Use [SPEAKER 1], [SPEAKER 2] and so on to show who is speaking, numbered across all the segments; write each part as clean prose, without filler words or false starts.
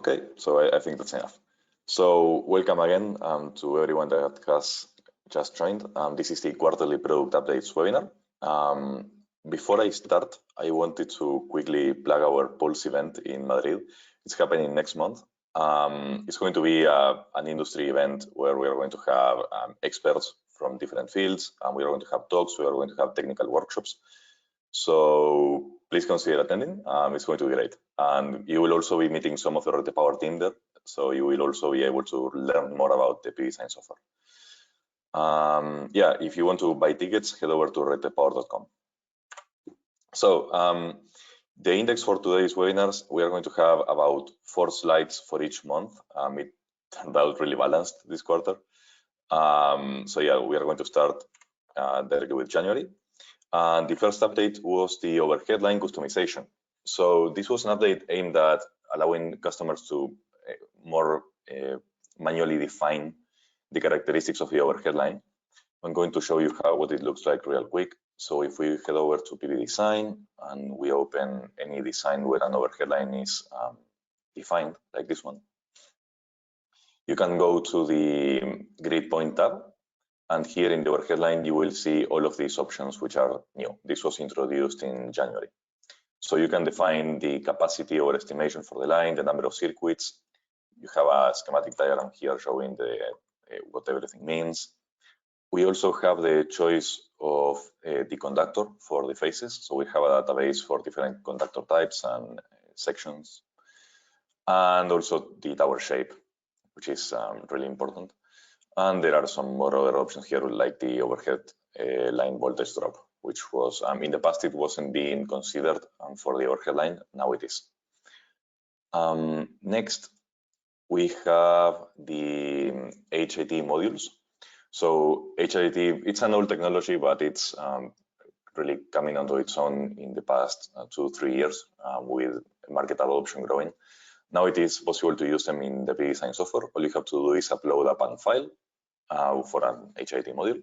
[SPEAKER 1] Okay, so I think that's enough. So welcome again to everyone that has just joined. This is the quarterly product updates webinar. Before I start, I wanted to quickly plug our Pulse event in Madrid. It's happening next month. It's going to be an industry event where we are going to have experts from different fields, and we are going to have talks, we are going to have technical workshops. So please consider attending. It's going to be great. And you will also be meeting some of the RetePower team there. So you will also be able to learn more about the PV Design software. Yeah, if you want to buy tickets, head over to retepower.com. So the index for today's webinars, we are going to have about 4 slides for each month. It turned out really balanced this quarter. So yeah, we are going to start directly with January. And the first update was the overhead line customization. So this was an update aimed at allowing customers to more manually define the characteristics of the overhead line. I'm going to show you what it looks like real quick. So if we head over to PV Design and we open any design where an overhead line is defined, like this one, you can go to the grid point tab. And here in the overhead line, you will see all of these options which are new. This was introduced in January. So you can define the capacity or estimation for the line, the number of circuits. You have a schematic diagram here showing what everything means. We also have the choice of the conductor for the phases. So we have a database for different conductor types and sections. And also the tower shape, which is really important. And there are some more other options here, like the overhead line voltage drop, which was, in the past, it wasn't being considered for the overhead line. Now it is. Next, we have the HIT modules. So HIT, it's an old technology, but it's really coming onto its own in the past 2-3 years with market adoption growing. Now it is possible to use them in the PV Design software. All you have to do is upload a PAN file for an HIT module,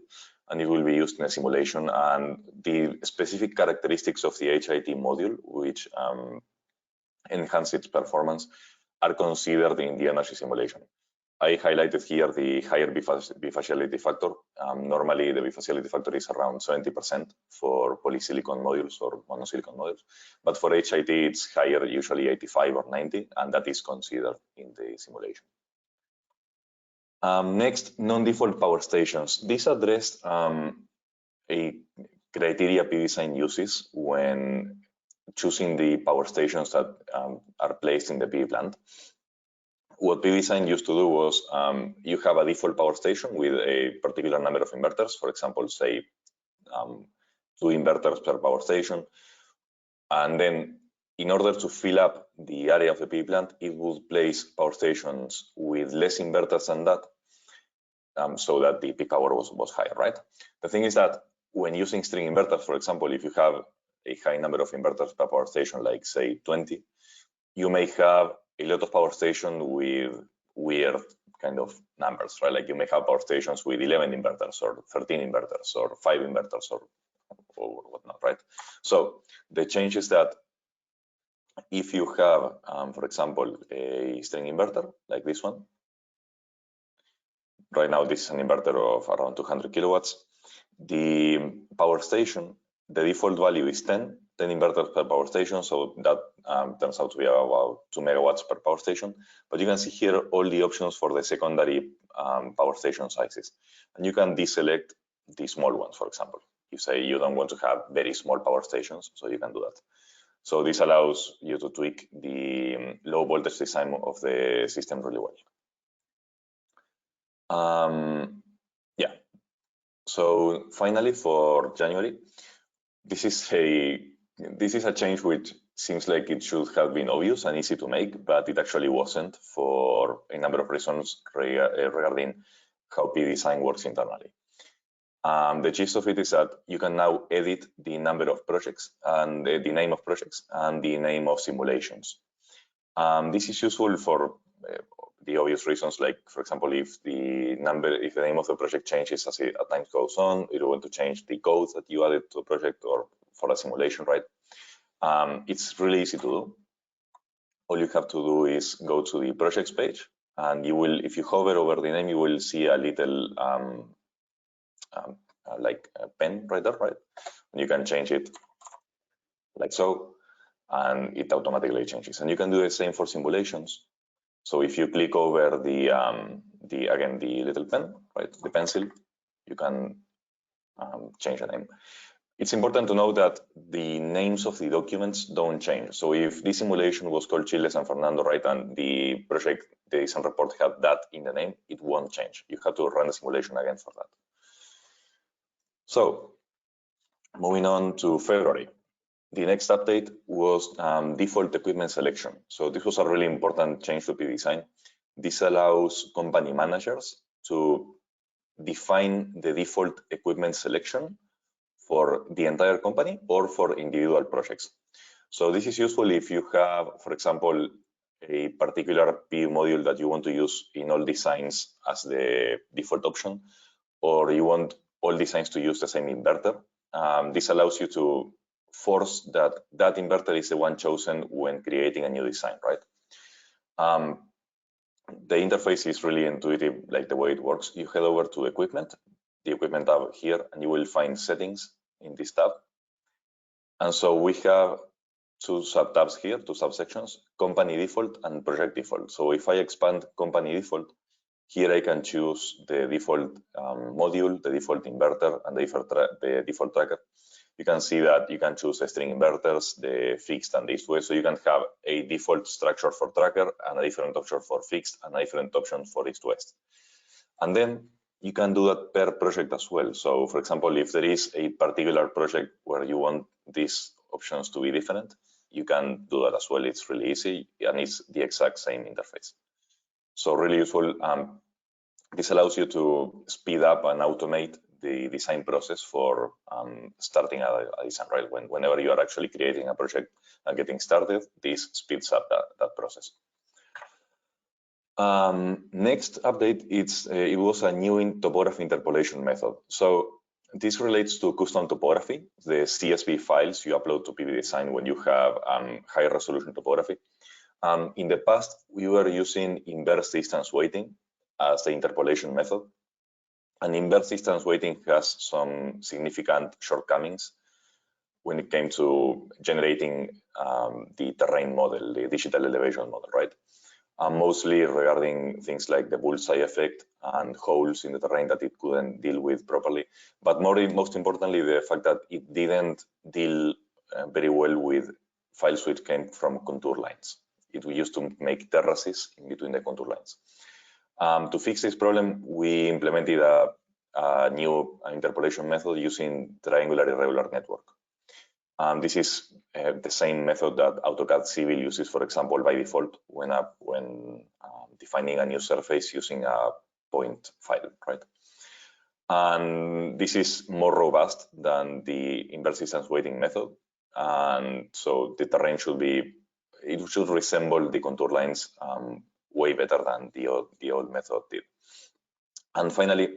[SPEAKER 1] and it will be used in a simulation. And the specific characteristics of the HIT module, which enhance its performance, are considered in the energy simulation. I highlighted here the higher bifaciality factor. Normally, the bifaciality factor is around 70% for polysilicon modules or monosilicon modules, but for HIT, it's higher, usually 85 or 90, and that is considered in the simulation. Next, non-default power stations. This addressed a criteria PV Design uses when choosing the power stations that are placed in the PV plant. What PV Design used to do was you have a default power station with a particular number of inverters, for example, say 2 inverters per power station. And then in order to fill up the area of the PV plant, it would place power stations with less inverters than that, so that the peak power was higher, right? The thing is that when using string inverters, for example, if you have a high number of inverters per power station, like say 20, you may have a lot of power stations with weird kind of numbers, right? Like you may have power stations with 11 inverters or 13 inverters or 5 inverters or whatnot, right? So the change is that if you have, for example, a string inverter like this one, right now this is an inverter of around 200 kilowatts, the power station, the default value is 10 inverters per power station, so that turns out to be about 2 megawatts per power station. But you can see here all the options for the secondary power station sizes. And you can deselect the small ones, for example. You say you don't want to have very small power stations, so you can do that. So this allows you to tweak the low voltage design of the system really well. Yeah. So finally, for January, this is a change which seems like it should have been obvious and easy to make, but it actually wasn't for a number of reasons regarding how PV Design works internally. The gist of it is that you can now edit the number of projects and the name of projects and the name of simulations. This is useful for the obvious reasons, like, for example, if the name of the project changes as time goes on, you want to change the code that you added to a project or for a simulation, right? It's really easy to do. all you have to do is go to the projects page, and you will, if you hover over the name, you will see a little like a pen right there, right? And you can change it like so, and it automatically changes. And you can do the same for simulations. So if you click over again the little pen, right, the pencil, you can change the name. It's important to know that the names of the documents don't change. So if this simulation was called Chile San Fernando, right, and the project, the design report had that in the name, it won't change. You have to run the simulation again for that. So moving on to February. The next update was default equipment selection. So this was a really important change to PVDesign. This allows company managers to define the default equipment selection for the entire company or for individual projects. So this is useful if you have, for example, a particular PV module that you want to use in all designs as the default option, or you want all designs to use the same inverter. This allows you to force that inverter is the one chosen when creating a new design, right? The interface is really intuitive, like the way it works. You head over to equipment, the equipment tab here, and you will find settings in this tab. And so we have two sub-tabs here, two subsections, company default and project default. So if I expand company default, here I can choose the default module, the default inverter, and the default tracker. You can see that you can choose the string inverters, the fixed and the east west. So you can have a default structure for tracker and a different option for fixed and a different option for east west. And then you can do that per project as well. So for example, if there is a particular project where you want these options to be different, you can do that as well. It's really easy and it's the exact same interface. So really useful. This allows you to speed up and automate the design process for starting a design, right? Whenever you are actually creating a project and getting started, this speeds up that process. Next update, it was a new topography interpolation method. So this relates to custom topography, the CSV files you upload to PVDesign when you have high resolution topography. In the past, we were using inverse distance weighting as the interpolation method. And inverse distance weighting has some significant shortcomings when it came to generating the terrain model, the digital elevation model, right? Mostly regarding things like the bullseye effect and holes in the terrain that it couldn't deal with properly. But most importantly, the fact that it didn't deal very well with files which came from contour lines. It used to make terraces in between the contour lines. To fix this problem, we implemented a new interpolation method using triangular irregular network. This is the same method that AutoCAD Civil uses, for example, by default when defining a new surface using a point file, right? And this is more robust than the inverse distance weighting method. And so the terrain should resemble the contour lines way better than the old method did. And finally,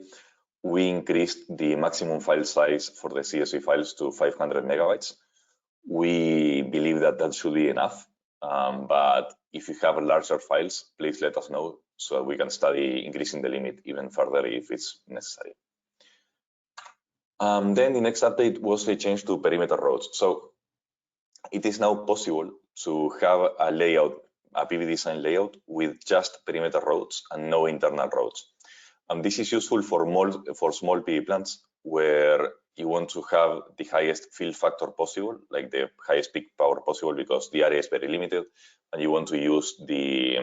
[SPEAKER 1] we increased the maximum file size for the CSV files to 500 megabytes. We believe that that should be enough, but if you have larger files, please let us know so we can study increasing the limit even further if it's necessary. Then the next update was a change to perimeter roads. So it is now possible to have a layout, a PVDesign layout with just perimeter roads and no internal roads. And this is useful for small PV plants where you want to have the highest fill factor possible, like the highest peak power possible, because the area is very limited, and you want to use the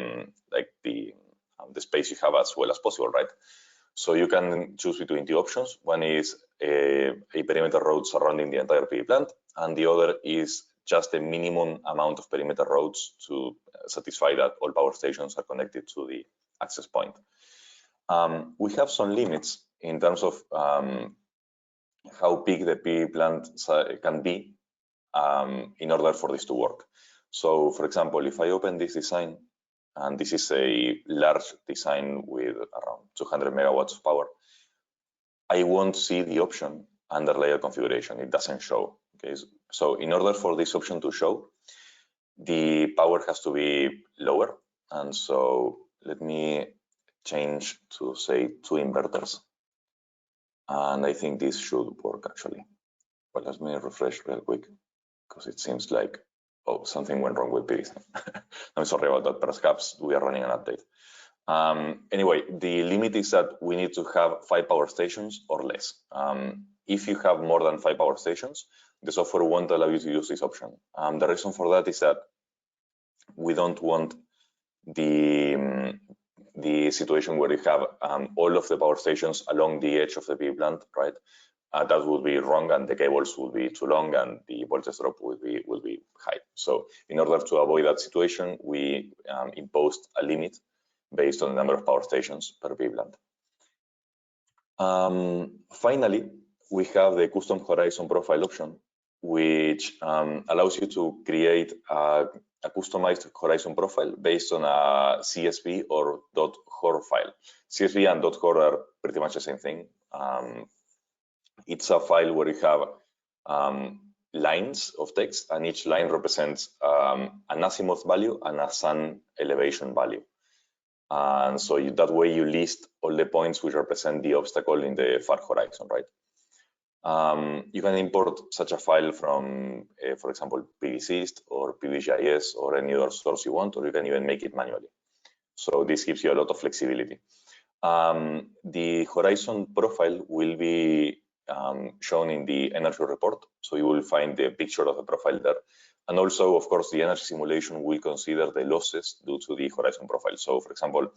[SPEAKER 1] space you have as well as possible, right? So you can choose between two options. One is a perimeter road surrounding the entire PV plant, and the other is just a minimum amount of perimeter roads to satisfy that all power stations are connected to the access point. We have some limits in terms of how big the PV plant can be in order for this to work. So, for example, if I open this design, and this is a large design with around 200 megawatts of power, I won't see the option under layer configuration. It doesn't show. Okay, so in order for this option to show, the power has to be lower. And so let me change to say 2 inverters. And I think this should work actually. But let me refresh real quick because it seems like, oh, something went wrong with PVSyn. I'm sorry about that. Perhaps we are running an update. Anyway, the limit is that we need to have 5 power stations or less. If you have more than 5 power stations, the software won't allow you to use this option. The reason for that is that we don't want the situation where you have all of the power stations along the edge of the PV plant, right? That would be wrong, and the cables would be too long, and the voltage drop will be high. So in order to avoid that situation, we imposed a limit based on the number of power stations per PV plant. Finally, we have the custom horizon profile option, which allows you to create a customized horizon profile based on a CSV or .hor file. CSV and .hor are pretty much the same thing. It's a file where you have lines of text, and each line represents an azimuth value and a sun elevation value. And so that way you list all the points which represent the obstacle in the far horizon, right? You can import such a file from, for example, PVSys or PVGIS or any other source you want, or you can even make it manually. So this gives you a lot of flexibility. The horizon profile will be shown in the energy report. So you will find the picture of the profile there. And also, of course, the energy simulation will consider the losses due to the horizon profile. So, for example,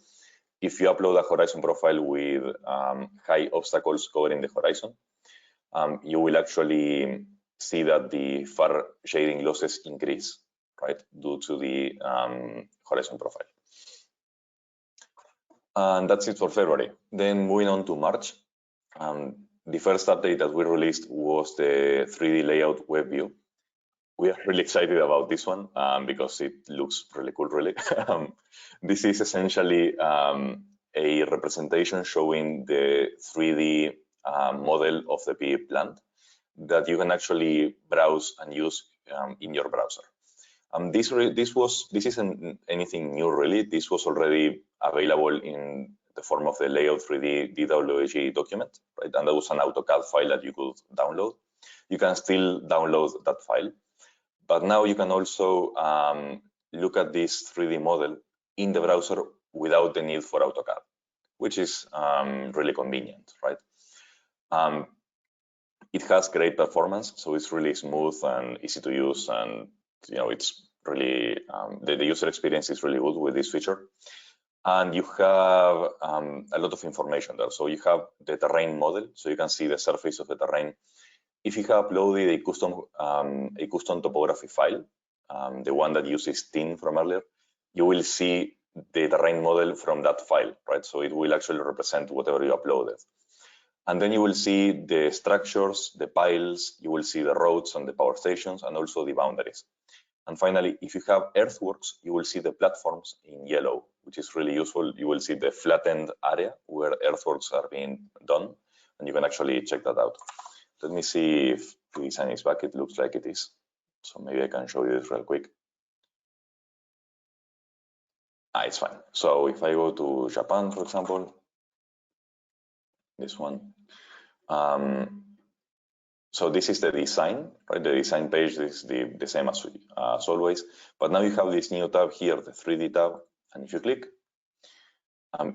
[SPEAKER 1] if you upload a horizon profile with high obstacles covering the horizon, you will actually see that the far shading losses increase, right, due to the horizon profile. And that's it for February. Then moving on to March, the first update that we released was the 3D layout web view. We are really excited about this one because it looks really cool, really. This is essentially a representation showing the 3D model of the PV plant that you can actually browse and use in your browser. This isn't anything new, really. This was already available in the form of the layout 3D DWG document, right? And that was an AutoCAD file that you could download. You can still download that file, but now you can also look at this 3D model in the browser without the need for AutoCAD, which is really convenient, right? It has great performance, so it's really smooth and easy to use, and it's really the user experience is really good with this feature. And you have a lot of information there. So you have the terrain model, so you can see the surface of the terrain. If you have uploaded a custom topography file, the one that uses TIN from earlier, you will see the terrain model from that file, right? So it will actually represent whatever you uploaded. And then you will see the structures, the piles, you will see the roads and the power stations, and also the boundaries. And finally, if you have earthworks, you will see the platforms in yellow, which is really useful. You will see the flattened area where earthworks are being done, and you can actually check that out. Let me see if the design is back. It looks like it is. So maybe I can show you this real quick. It's fine. So if I go to Japan, for example, this one. So this is the design, right? The design page is the same as always, but now you have this new tab here, the 3D tab, and if you click,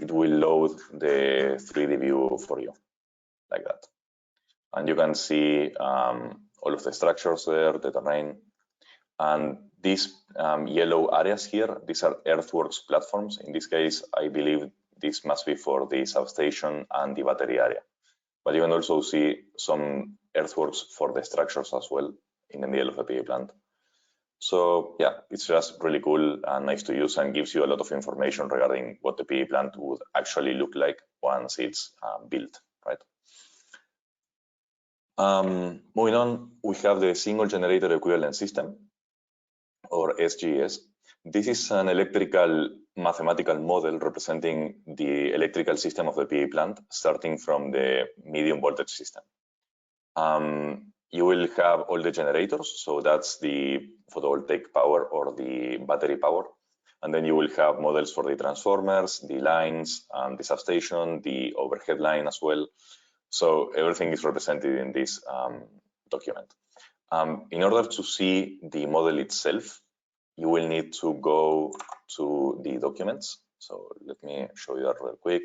[SPEAKER 1] it will load the 3D view for you, like that. And you can see all of the structures there, the terrain, and these yellow areas here, these are earthworks platforms. In this case, I believe this must be for the substation and the battery area. But you can also see some earthworks for the structures as well in the middle of the PV plant. So yeah, it's just really cool and nice to use, and gives you a lot of information regarding what the PV plant would actually look like once it's built, right? Moving on, we have the single generator equivalent system, or SGES. This is an electrical mathematical model representing the electrical system of the PV plant, starting from the medium voltage system. you will have all the generators. So that's the photovoltaic power or the battery power. And then you will have models for the transformers, the lines, the substation, the overhead line as well. So everything is represented in this document. In order to see the model itself, you will need to go to the documents. So let me show you that real quick.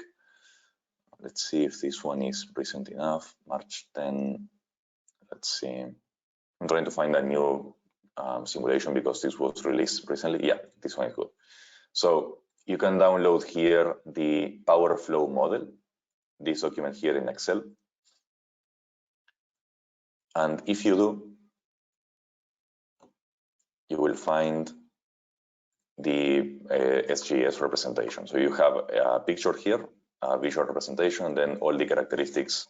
[SPEAKER 1] Let's see if this one is recent enough. March 10. Let's see. I'm trying to find a new simulation because this was released recently. Yeah, this one is good. So you can download here the power flow model, this document here in Excel. And if you do, you will find the SGS representation. So you have a picture here, a visual representation, and then all the characteristics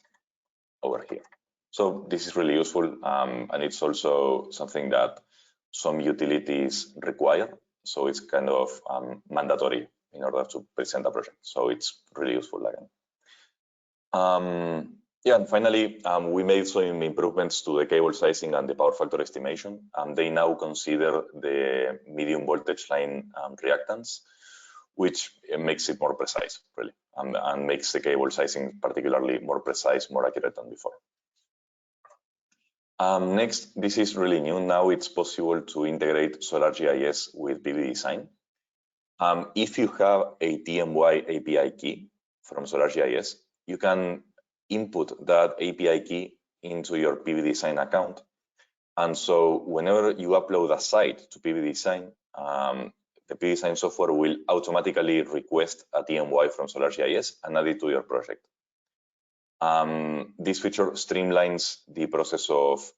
[SPEAKER 1] over here. So this is really useful, and it's also something that some utilities require. So it's kind of mandatory in order to present a project. So it's really useful again. Yeah, and finally, we made some improvements to the cable sizing and the power factor estimation. They now consider the medium voltage line reactance, which makes it more precise, really, and makes the cable sizing particularly more precise, more accurate than before. Next, this is really new. Now it's possible to integrate SolarGIS with PV Design. If you have a TMY API key from SolarGIS, you can input that API key into your PV Design account. And so whenever you upload a site to PV Design, the PV Design software will automatically request a TMY from SolarGIS and add it to your project. This feature streamlines the process of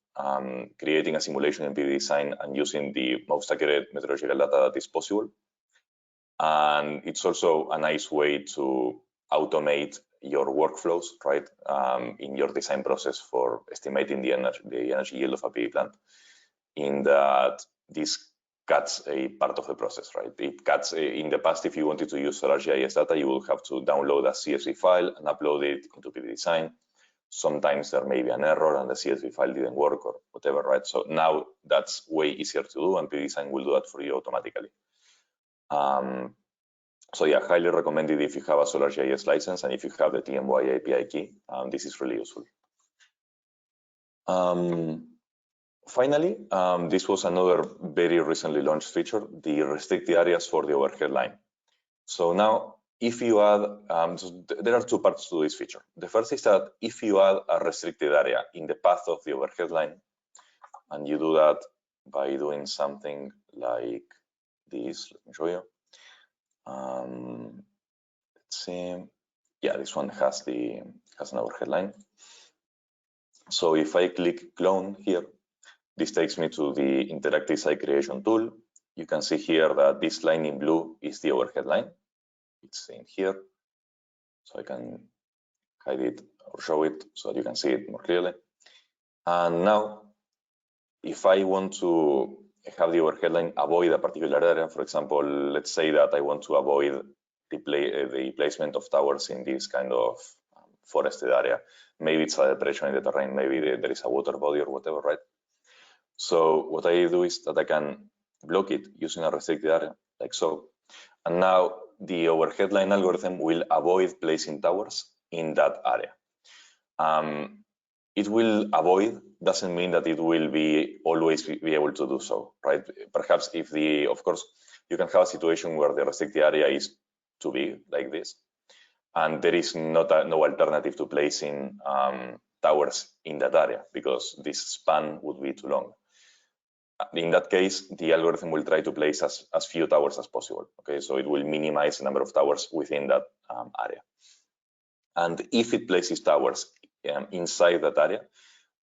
[SPEAKER 1] creating a simulation in PV Design and using the most accurate meteorological data that is possible. And it's also a nice way to automate your workflows, right, in your design process for estimating the energy yield of a PV plant. In that this cuts a part of the process, right? It cuts, in the past, if you wanted to use SolarGIS data, you will have to download a CSV file and upload it into PV Design. Sometimes there may be an error and the CSV file didn't work or whatever, right? So now that's way easier to do, and PV Design will do that for you automatically. So yeah, highly recommended if you have a SolarGIS license and if you have the TMY API key. This is really useful. Finally, this was another very recently launched feature, the restricted areas for the overhead line. So now, if you add, so there are two parts to this feature. The first is that if you add a restricted area in the path of the overhead line, and you do that by doing something like this, let me show you. Let's see. Yeah, this one has an overhead line. So if I click clone here, this takes me to the interactive site creation tool. You can see here that this line in blue is the overhead line. It's in here. So I can hide it or show it so that you can see it more clearly. And now, if I want to have the overhead line avoid a particular area, for example, let's say that I want to avoid the placement of towers in this kind of forested area. Maybe it's a depression in the terrain, maybe there is a water body or whatever, right? So what I do is that I can block it using a restricted area, like so. And now the overhead line algorithm will avoid placing towers in that area. It will avoid doesn't mean that it will always be able to do so, right? Perhaps if of course, you can have a situation where the restricted area is too big, like this, and there is no alternative to placing towers in that area because this span would be too long. In that case, the algorithm will try to place as few towers as possible. Okay, so it will minimize the number of towers within that area. And if it places towers inside that area,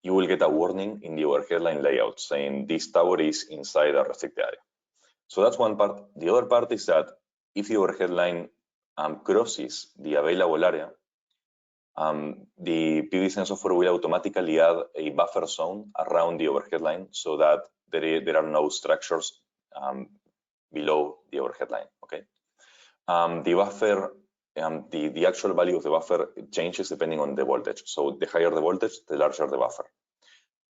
[SPEAKER 1] you will get a warning in the overhead line layout saying this tower is inside a restricted area. So that's one part. The other part is that if the overhead line crosses the available area, the PV Design software will automatically add a buffer zone around the overhead line so that there are no structures below the overhead line. Okay, the buffer, the actual value of the buffer changes depending on the voltage. So the higher the voltage, the larger the buffer.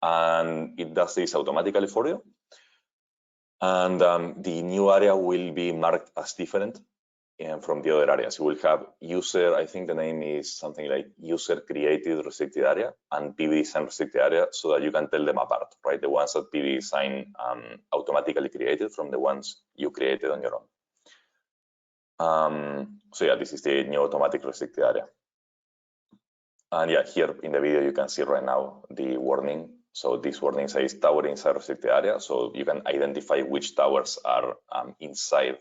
[SPEAKER 1] and it does this automatically for you. And the new area will be marked as different from the other areas. You will have user, I think the name is something like user created restricted area and PV design restricted area, so that you can tell them apart, right? The ones that PV design automatically created from the ones you created on your own. So yeah, this is the new automatic restricted area. And yeah, here in the video, you can see right now the warning. So this warning says tower inside restricted area. So you can identify which towers are inside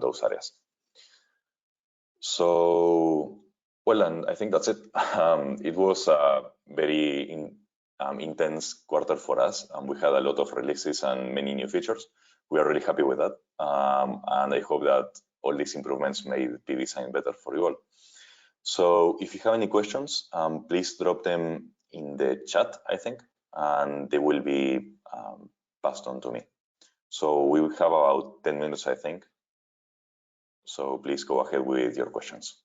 [SPEAKER 1] those areas. So, well, and I think that's it. It was a very intense quarter for us. We had a lot of releases and many new features. We are really happy with that. And I hope that all these improvements made PV design better for you all. So if you have any questions, please drop them in the chat, I think, and they will be passed on to me. So we will have about 10 minutes, I think. So please go ahead with your questions.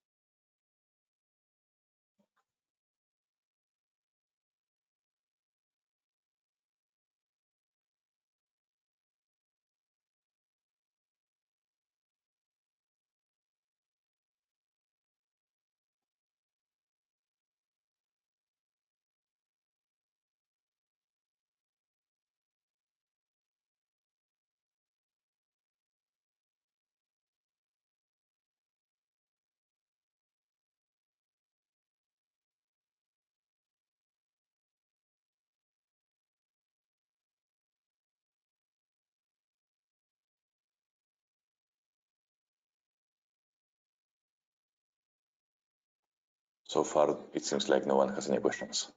[SPEAKER 1] So far, it seems like no one has any questions.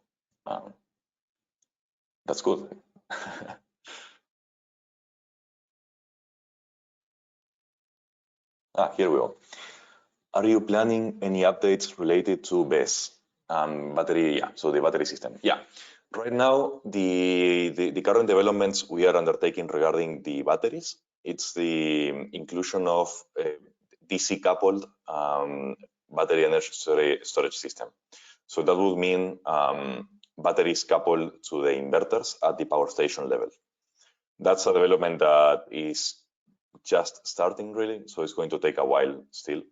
[SPEAKER 1] That's good. Here we go. Are you planning any updates related to BESS? Battery, yeah, so the battery system. Yeah, right now, the current developments we are undertaking regarding the batteries, it's the inclusion of DC coupled battery energy storage system. So that would mean batteries coupled to the inverters at the power station level. That's a development that is just starting really, so it's going to take a while still,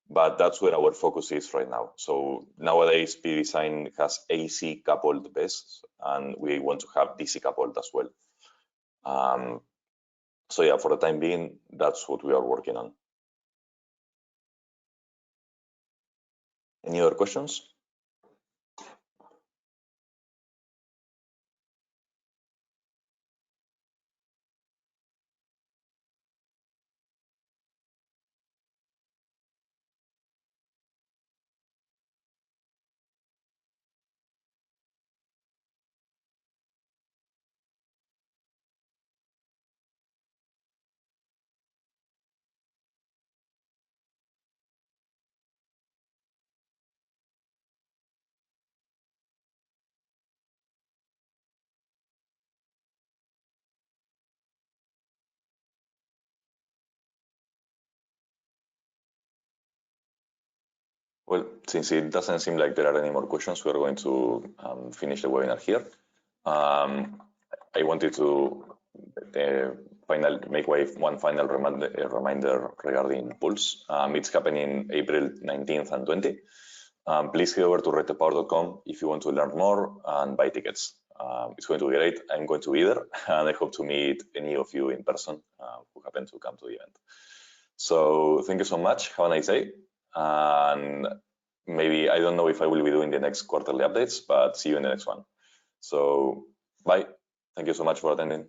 [SPEAKER 1] but that's where our focus is right now. So nowadays PV design has AC coupled BESS, and we want to have DC coupled as well. So yeah, for the time being, that's what we are working on. Any other questions? Well, since it doesn't seem like there are any more questions, we are going to finish the webinar here. I wanted to make one final reminder regarding Pulse. It's happening April 19th and 20th. Please head over to redtepower.com if you want to learn more and buy tickets. It's going to be great. I'm going to be there, and I hope to meet any of you in person who happen to come to the event. So thank you so much. Have a nice day. And maybe, I don't know if I will be doing the next quarterly updates, but see you in the next one. So bye. Thank you so much for attending.